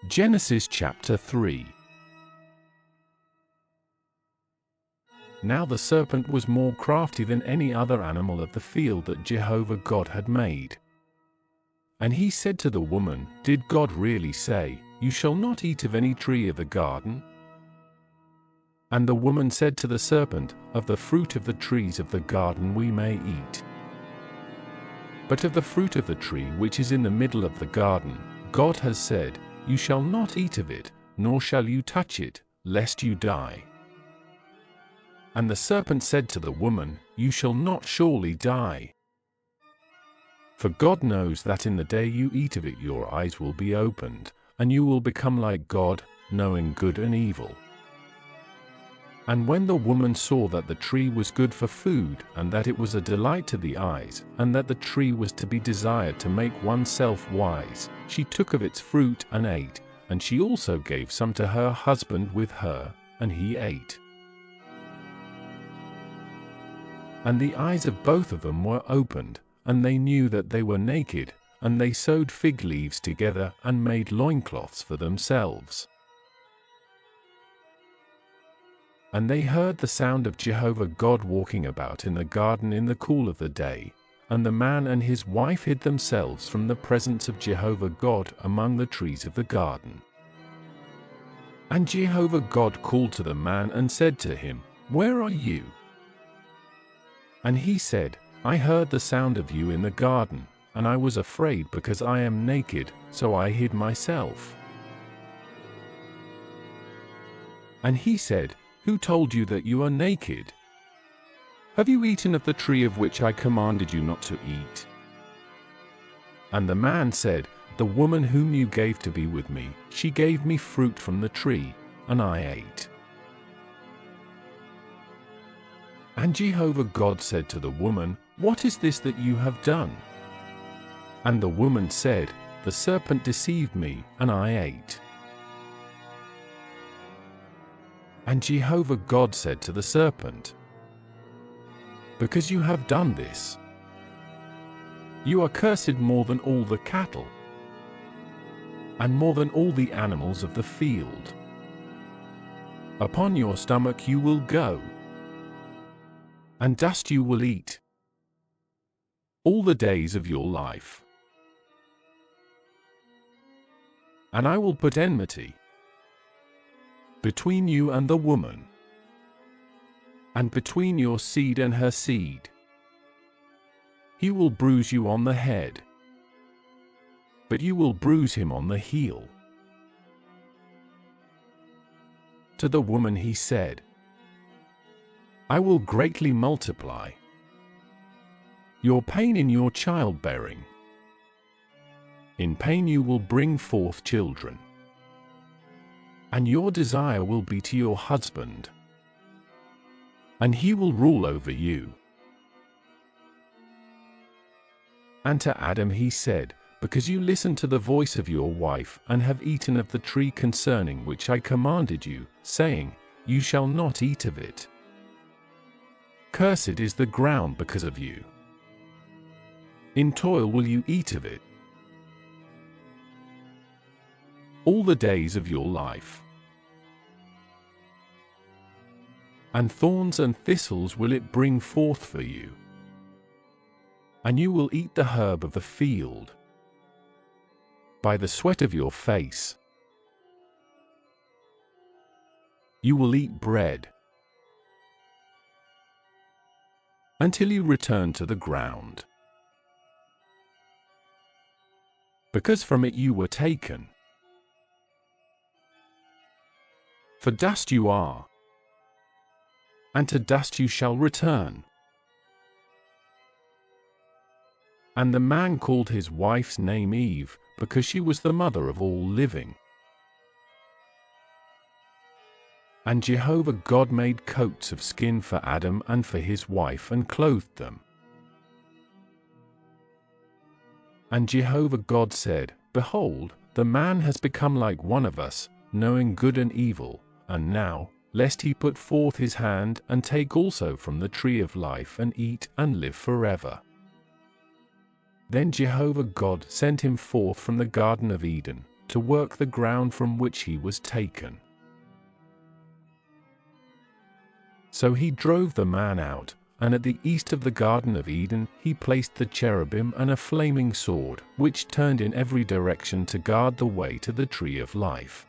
Genesis chapter 3. Now the serpent was more crafty than any other animal of the field that Jehovah God had made. And he said to the woman, "Did God really say, 'You shall not eat of any tree of the garden'?" And the woman said to the serpent, "Of the fruit of the trees of the garden we may eat. But of the fruit of the tree which is in the middle of the garden, God has said, 'You shall not eat of it, nor shall you touch it, lest you die.' And the serpent said to the woman, 'You shall not surely die. For God knows that in the day you eat of it your eyes will be opened, and you will become like God, knowing good and evil.' And when the woman saw that the tree was good for food, and that it was a delight to the eyes, and that the tree was to be desired to make oneself wise, she took of its fruit and ate, and she also gave some to her husband with her, and he ate. And the eyes of both of them were opened, and they knew that they were naked, and they sewed fig leaves together and made loincloths for themselves. And they heard the sound of Jehovah God walking about in the garden in the cool of the day, and the man and his wife hid themselves from the presence of Jehovah God among the trees of the garden. And Jehovah God called to the man and said to him, "Where are you?" And he said, "I heard the sound of you in the garden, and I was afraid because I am naked, so I hid myself." And he said, "Who told you that you are naked? Have you eaten of the tree of which I commanded you not to eat?" And the man said, "The woman whom you gave to be with me, she gave me fruit from the tree, and I ate." And Jehovah God said to the woman, "What is this that you have done?" And the woman said, "The serpent deceived me, and I ate." And Jehovah God said to the serpent, "Because you have done this, you are cursed more than all the cattle, and more than all the animals of the field. Upon your stomach you will go, and dust you will eat all the days of your life. And I will put enmity between you and the woman, and between your seed and her seed. He will bruise you on the head, but you will bruise him on the heel." To the woman he said, "I will greatly multiply your pain in your childbearing. In pain you will bring forth children. And your desire will be to your husband, and he will rule over you." And to Adam he said, "Because you listened to the voice of your wife, and have eaten of the tree concerning which I commanded you, saying, 'You shall not eat of it,' cursed is the ground because of you. In toil will you eat of it all the days of your life. And thorns and thistles will it bring forth for you. And you will eat the herb of the field. By the sweat of your face you will eat bread, until you return to the ground. Because from it you were taken. For dust you are, and to dust you shall return." And the man called his wife's name Eve, because she was the mother of all living. And Jehovah God made coats of skin for Adam and for his wife and clothed them. And Jehovah God said, "Behold, the man has become like one of us, knowing good and evil, and now, lest he put forth his hand and take also from the tree of life and eat and live forever." Then Jehovah God sent him forth from the Garden of Eden, to work the ground from which he was taken. So he drove the man out, and at the east of the Garden of Eden he placed the cherubim and a flaming sword, which turned in every direction to guard the way to the tree of life.